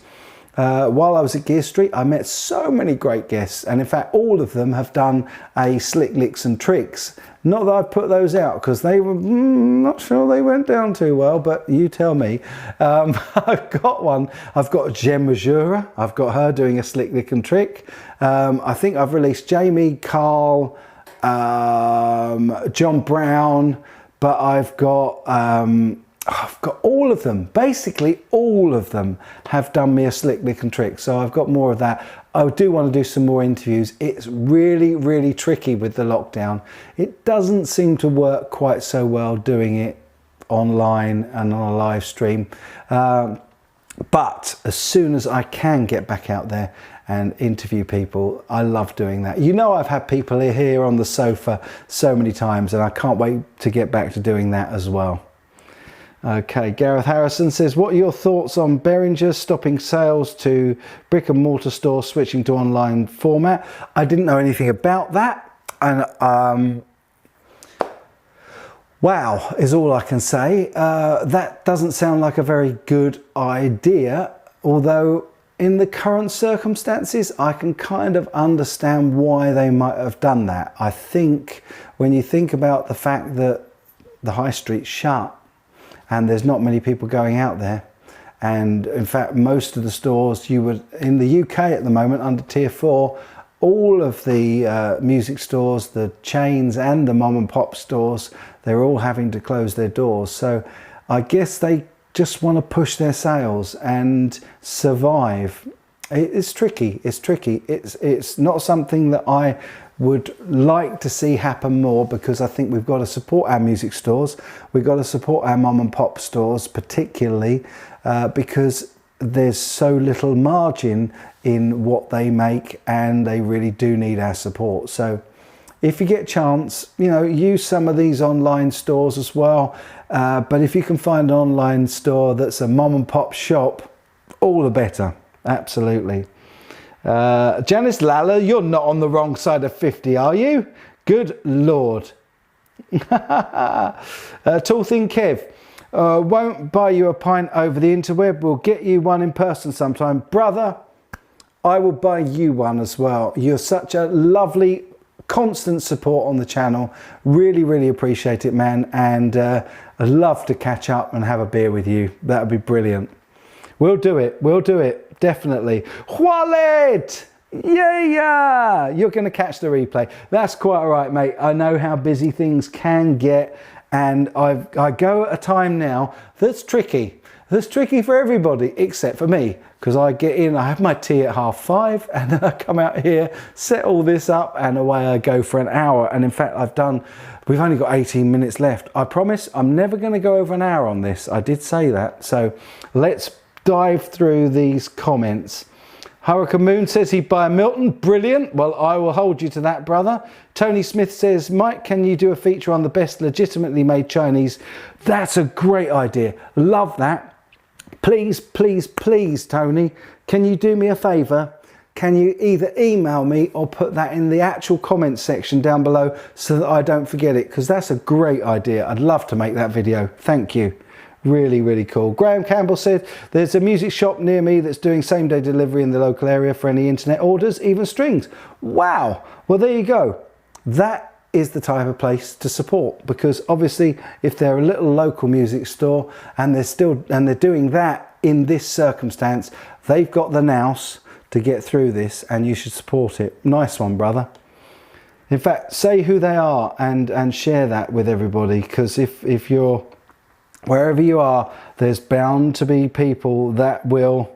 While I was at Gear Street, I met so many great guests, and in fact all of them have done a Slick Licks and Tricks. Not that I've put those out because they were not sure they went down too well, but you tell me. I've got one. I've got Jem Majura. I've got her doing a Slick Lick and Trick. I think I've released Jamie, Carl, John Brown, but I've got all of them. Basically all of them have done me a Slick Lick and Trick, so I've got more of that. I do want to do some more interviews. It's really, really tricky with the lockdown. It doesn't seem to work quite so well doing it online and on a live stream. But as soon as I can get back out there and interview people, I love doing that. You know, I've had people here on the sofa so many times, and I can't wait to get back to doing that as well. Okay, Gareth Harrison says, what are your thoughts on Behringer stopping sales to brick and mortar stores, switching to online format? I didn't know anything about that. And Wow, is all I can say. That doesn't sound like a very good idea, although in the current circumstances, I can kind of understand why they might have done that. I think when you think about the fact that the high street's shut and there's not many people going out there, and in fact, most of the stores you would, in the UK at the moment, under Tier 4, all of the music stores, the chains and the mom and pop stores, they're all having to close their doors. So I guess they just want to push their sales and survive. It's tricky. It's tricky. It's not something that I would like to see happen more, because I think we've got to support our music stores. We've got to support our mom and pop stores, particularly because there's so little margin in what they make, and they really do need our support. So if you get a chance, you know, use some of these online stores as well. But if you can find an online store that's a mom and pop shop, all the better. Absolutely. Janice Lalla, you're not on the wrong side of 50, are you? Good Lord. Tall Thin Kev, won't buy you a pint over the interweb. We'll get you one in person sometime. Brother, I will buy you one as well. You're such a lovely, constant support on the channel. Really, really appreciate it, man. And I'd love to catch up and have a beer with you. That would be brilliant. We'll do it. We'll do it. Definitely. Wallet! Yeah! You're going to catch the replay. That's quite all right, mate. I know how busy things can get. And I go at a time now that's tricky. That's tricky for everybody except for me, because I get in, I have my tea at 5:30, and then I come out here, set all this up, and away I go for an hour. And in fact, we've only got 18 minutes left. I promise I'm never going to go over an hour on this. I did say that. So let's dive through these comments. Hurricane Moon says he'd buy a Milton. Brilliant. Well, I will hold you to that, brother. Tony Smith says, Mike, can you do a feature on the best legitimately made Chinese? That's a great idea. Love that. Please, please, please, Tony, can you do me a favour? Can you either email me or put that in the actual comments section down below so that I don't forget it? Because that's a great idea. I'd love to make that video. Thank you. Really, really cool. Graham Campbell said, there's a music shop near me that's doing same-day delivery in the local area for any internet orders, even strings. Wow. Well, there you go. That is the type of place to support, because obviously if they're a little local music store and they're doing that in this circumstance, they've got the nous to get through this, and you should support it. Nice one, brother. In fact, say who they are and share that with everybody, because if you're wherever you are, there's bound to be people that will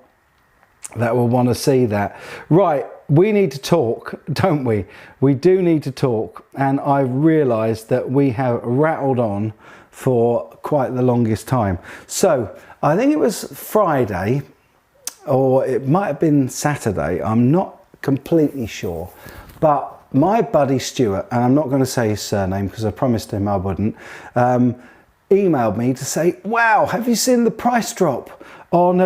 want to see that. Right. We need to talk, don't we? We do need to talk, and I've realised that we have rattled on for quite the longest time. So I think it was Friday, or it might have been Saturday, I'm not completely sure, but my buddy Stuart, and I'm not going to say his surname because I promised him I wouldn't, emailed me to say, wow, have you seen the price drop on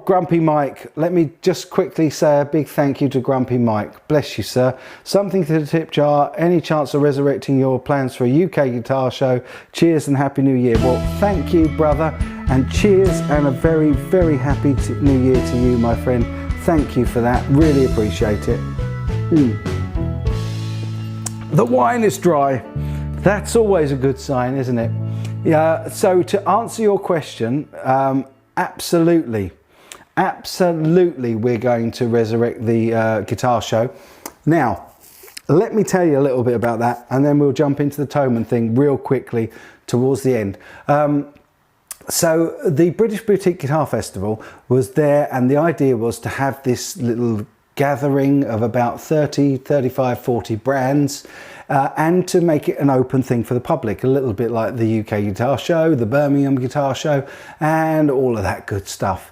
Grumpy Mike? Let me just quickly say a big thank you to Grumpy Mike. Bless you, sir. Something to the tip jar. Any chance of resurrecting your plans for a UK guitar show? Cheers and Happy New Year. Well, thank you, brother, and cheers and a very, very happy New Year to you, my friend. Thank you for that. Really appreciate it. The wine is dry. That's always a good sign, isn't it? Yeah, so to answer your question, absolutely we're going to resurrect the guitar show. Now, let me tell you a little bit about that, and then we'll jump into the Thomann thing real quickly towards the end. So the British Boutique Guitar Festival was there, and the idea was to have this little gathering of about 30, 35, 40 brands, and to make it an open thing for the public, a little bit like the UK Guitar Show, the Birmingham Guitar Show, and all of that good stuff.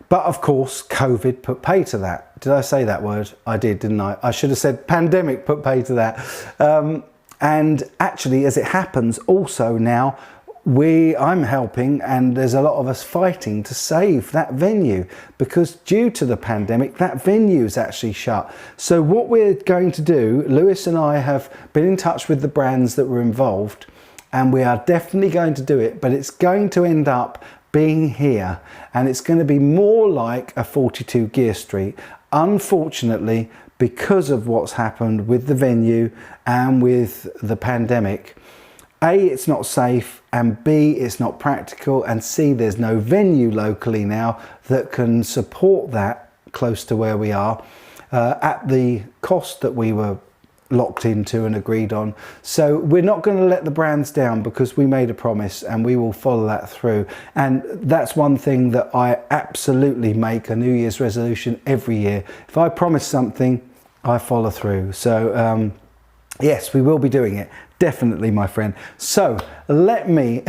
But of course, COVID put pay to that. Did I say that word? I did, didn't I? I should have said pandemic put pay to that. And actually, as it happens, also now, I'm helping, and there's a lot of us fighting to save that venue, because due to the pandemic that venue is actually shut. So what we're going to do, Lewis and I have been in touch with the brands that were involved, and we are definitely going to do it, but it's going to end up being here, and it's going to be more like a 42 Gear Street, unfortunately, because of what's happened with the venue and with the pandemic. A, it's not safe, and B, it's not practical, and C, there's no venue locally now that can support that close to where we are at the cost that we were locked into and agreed on. So we're not going to let the brands down, because we made a promise and we will follow that through. And that's one thing that I absolutely make a New Year's resolution every year. If I promise something, I follow through. So yes, we will be doing it. Definitely, my friend. So let me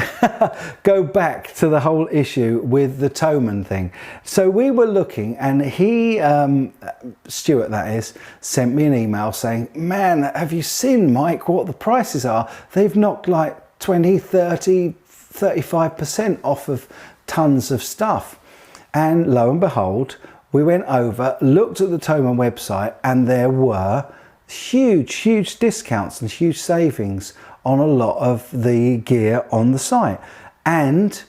go back to the whole issue with the Thomann thing. So we were looking, and he, Stuart that is, sent me an email saying, man, have you seen, Mike, what the prices are? They've knocked like 20, 30, 35% off of tons of stuff. And lo and behold, we went over, looked at the Thomann website, and there were huge discounts and huge savings on a lot of the gear on the site. And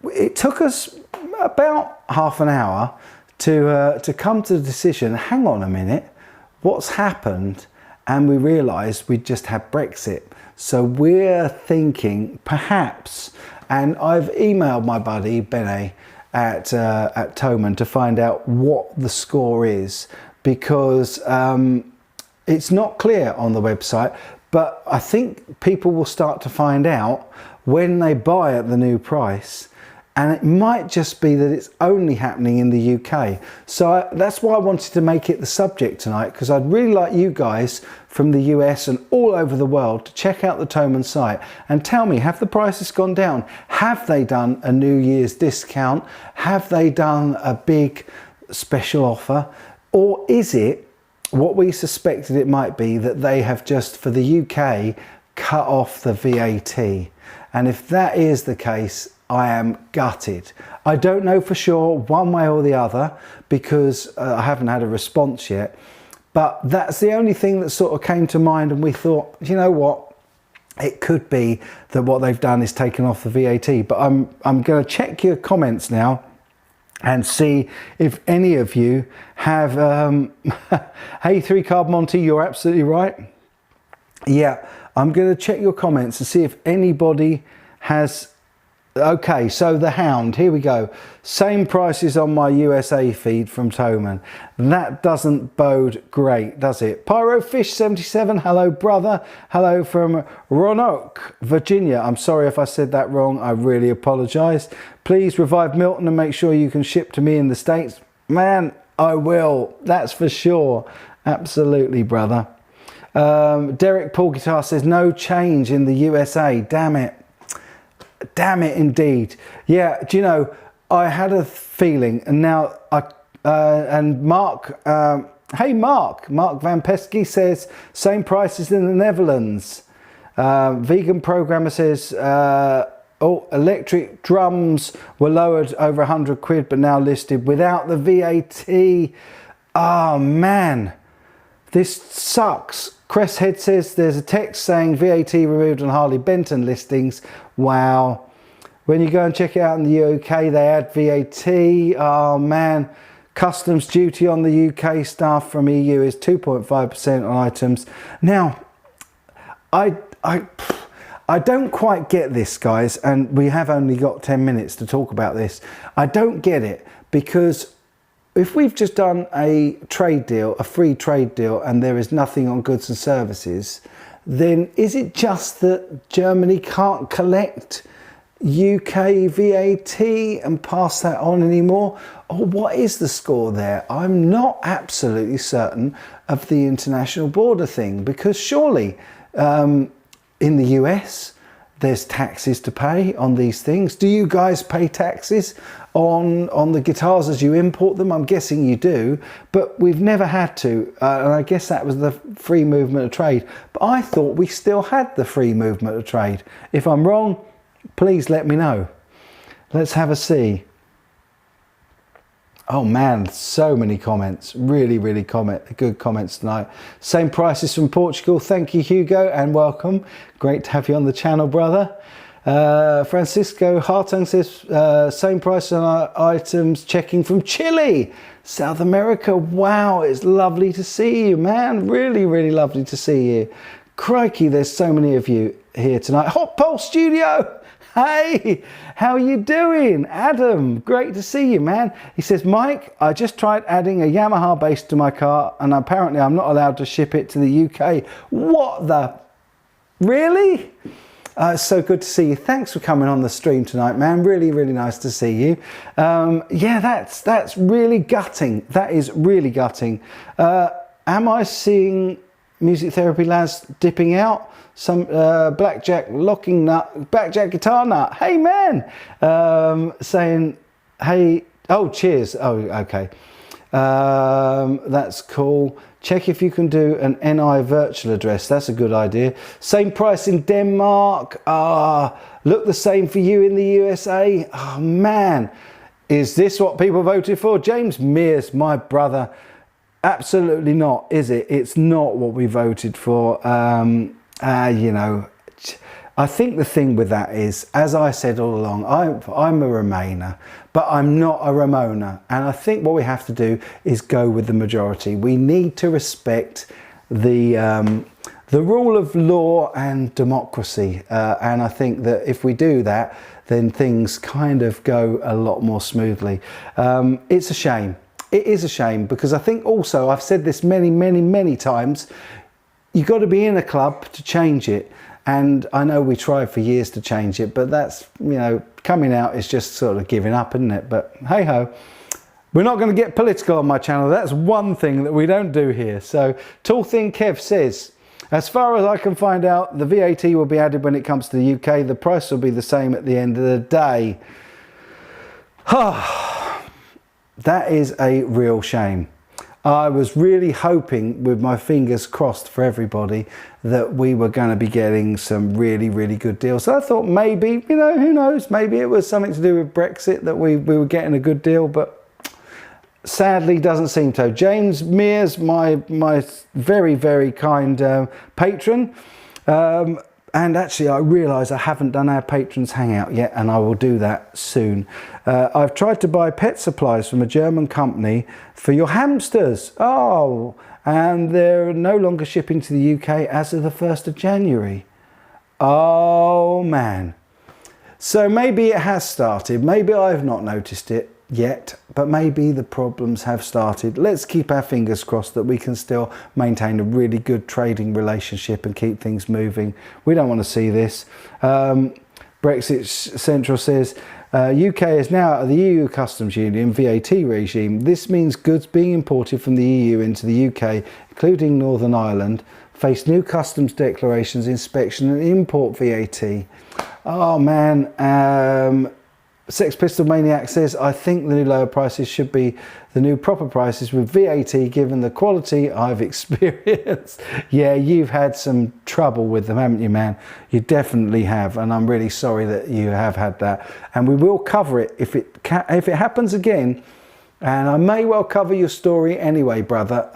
it took us about half an hour to come to the decision, hang on a minute, what's happened? And we realized we just had Brexit. So we're thinking perhaps, and I've emailed my buddy Bene at Thomann to find out what the score is, because it's not clear on the website, but I think people will start to find out when they buy at the new price, and it might just be that it's only happening in the UK. So that's why I wanted to make it the subject tonight, because I'd really like you guys from the US and all over the world to check out the Thomann site and tell me, have the prices gone down? Have they done a New Year's discount? Have they done a big special offer? Or is it what we suspected it might be, that they have just, for the UK, cut off the VAT? And if that is the case, I am gutted. I don't know for sure one way or the other, because I haven't had a response yet, but that's the only thing that sort of came to mind, and we thought, you know what, it could be that what they've done is taken off the VAT. But I'm going to check your comments now and see if any of you have hey, 3 Carb Monty, you're absolutely right. Yeah, I'm going to check your comments and see if anybody has. Okay, so the Hound, here we go. Same prices on my USA feed from Thomann. That doesn't bode great, does it? Pyrofish77, hello brother. Hello from Roanoke, Virginia. I'm sorry if I said that wrong. I really apologise. Please revive Milton and make sure you can ship to me in the States. Man, I will. That's for sure. Absolutely, brother. Derek Paul Guitar says no change in the USA. Damn it. Damn it indeed. Yeah, do you know, I had a feeling, and now and Mark, hey Mark Van Pesky says same prices in the Netherlands. Vegan programmer says oh, electric drums were lowered over 100 quid but now listed without the VAT. Oh man, this sucks. Cresthead says there's a text saying VAT removed on Harley Benton listings. Wow. When you go and check it out in the UK, they add VAT. Oh man. Customs duty on the UK stuff from EU is 2.5% on items. Now, I don't quite get this, guys, and we have only got 10 minutes to talk about this. I don't get it, because if we've just done a trade deal, a free trade deal, and there is nothing on goods and services, then is it just that Germany can't collect UK VAT and pass that on anymore? Or what is the score there? I'm not absolutely certain of the international border thing, because surely in the US, there's taxes to pay on these things. Do you guys pay taxes on the guitars as you import them? I'm guessing you do, but we've never had to, and I guess that was the free movement of trade. But I thought we still had the free movement of trade. If I'm wrong, please let me know. Let's have a see. Oh man, so many comments. Really good comments tonight. Same prices from Portugal. Thank you, Hugo, and welcome. Great to have you on the channel, brother. Francisco Hartung says same price on our items checking from Chile, South America. Wow, it's lovely to see you, man. Really lovely to see you. Crikey, there's so many of you here tonight. Hot Pulse Studio. Hey, how you doing? Adam, great to see you, man. He says, Mike, I just tried adding a Yamaha bass to my car and apparently I'm not allowed to ship it to the UK. What the? Really? It's so good to see you. Thanks for coming on the stream tonight, man. Really nice to see you. Yeah, that's really gutting. That is really gutting. Am I seeing Music Therapy Lads dipping out? Some blackjack locking nut, blackjack guitar nut. Hey man, saying, hey, oh cheers. Oh, okay. That's cool. Check if you can do an NI virtual address. That's a good idea. Same price in Denmark. Look the same for you in the USA. Oh man, is this what people voted for? James Mears, my brother. Absolutely not, is it? It's not what we voted for. You know, I think the thing with that is, as I said all along, I'm a Remainer, but I'm not a Ramoner. And I think what we have to do is go with the majority. We need to respect the rule of law and democracy. And I think that if we do that, then things kind of go a lot more smoothly. It's a shame. It is a shame because I think also, I've said this many times, you've got to be in a club to change it. And I know we tried for years to change it, but that's, you know, coming out is just sort of giving up, isn't it? But hey ho, we're not going to get political on my channel. That's one thing that we don't do here. So Tall Thin Kev says, as far as I can find out, the VAT will be added when it comes to the UK. The price will be the same at the end of the day. That is a real shame. I was really hoping, with my fingers crossed for everybody, that we were going to be getting some really good deals. So I thought maybe, you know, who knows, maybe it was something to do with Brexit that we were getting a good deal, but sadly doesn't seem to. James Mears, my very kind patron, and actually I realise I haven't done our patrons hangout yet, and I will do that soon. I've tried to buy pet supplies from a German company for your hamsters. Oh, and they're no longer shipping to the UK as of the 1st of January. Oh man. So maybe it has started. Maybe I've not noticed it yet, but maybe the problems have started. Let's keep our fingers crossed that we can still maintain a really good trading relationship and keep things moving. We don't want to see this. Brexit Central says, UK is now out of the EU Customs Union VAT regime. This means goods being imported from the EU into the UK, including Northern Ireland, face new customs declarations, inspection and import VAT. Oh man. Sex Pistol Maniac says, I think the new lower prices should be the new proper prices with VAT, given the quality I've experienced. Yeah, you've had some trouble with them, haven't you, man? You definitely have, and I'm really sorry that you have had that. And we will cover it if it happens again, and I may well cover your story anyway, brother.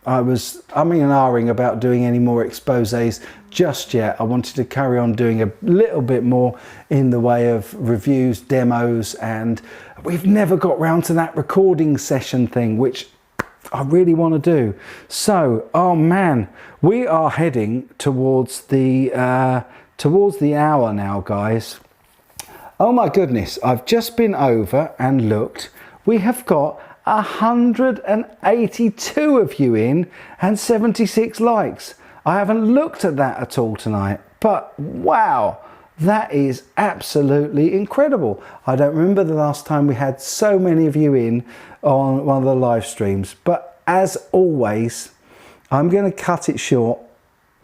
I was umming and ahhing about doing any more exposés just yet. I wanted to carry on doing a little bit more in the way of reviews, demos, and we've never got round to that recording session thing, which I really want to do. So, oh man, we are heading towards the hour now, guys. Oh my goodness, I've just been over and looked. We have got 182 of you in and 76 likes. I haven't looked at that at all tonight, but wow, that is absolutely incredible. I don't remember the last time we had so many of you in on one of the live streams, but as always, I'm going to cut it short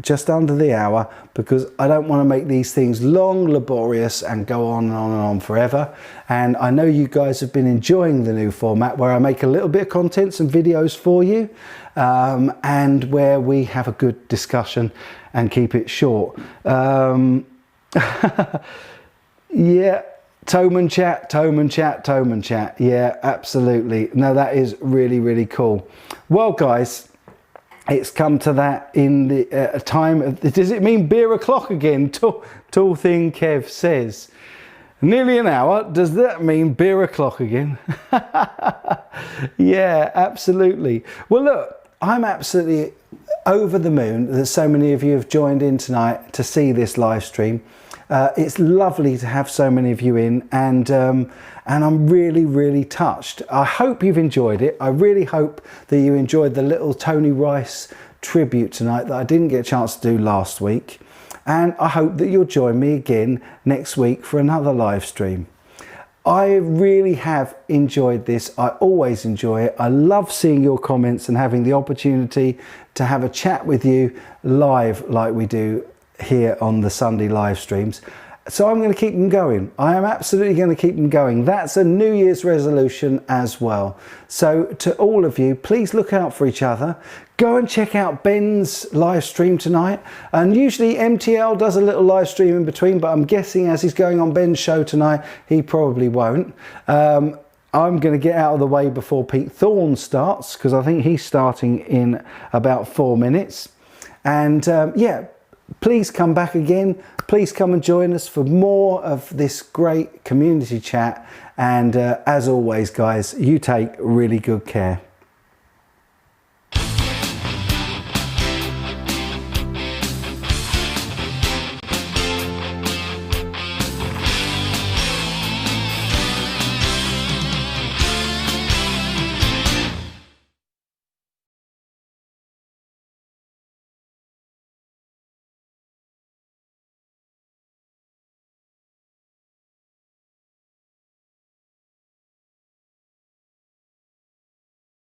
just under the hour because I don't want to make these things long, laborious and go on and on and on forever. And I know you guys have been enjoying the new format where I make a little bit of content, some videos for you, and where we have a good discussion and keep it short. Yeah, Thomann chat, Thomann chat, Thomann chat. Yeah, absolutely. No, that is really, really cool. Well, guys, it's come to that in the time of, does it mean beer o'clock again? Tall Thing Kev says. Nearly an hour. Does that mean beer o'clock again? Yeah, absolutely. Well, look, I'm absolutely over the moon that so many of you have joined in tonight to see this live stream. It's lovely to have so many of you in, and I'm really, really touched. I hope you've enjoyed it. I really hope that you enjoyed the little Tony Rice tribute tonight that I didn't get a chance to do last week. And I hope that you'll join me again next week for another live stream. I really have enjoyed this. I always enjoy it. I love seeing your comments and having the opportunity to have a chat with you live like we do here on the Sunday live streams. So I'm going to keep them going. I am absolutely going to keep them going. That's a New Year's resolution as well. So to all of you, please look out for each other. Go and check out Ben's live stream tonight. And usually MTL does a little live stream in between, but I'm guessing as he's going on Ben's show tonight, he probably won't. I'm going to get out of the way before Pete Thorne starts, because I think he's starting in about 4 minutes. And yeah, please come back again. Please come and join us for more of this great community chat. And as always, guys, you take really good care.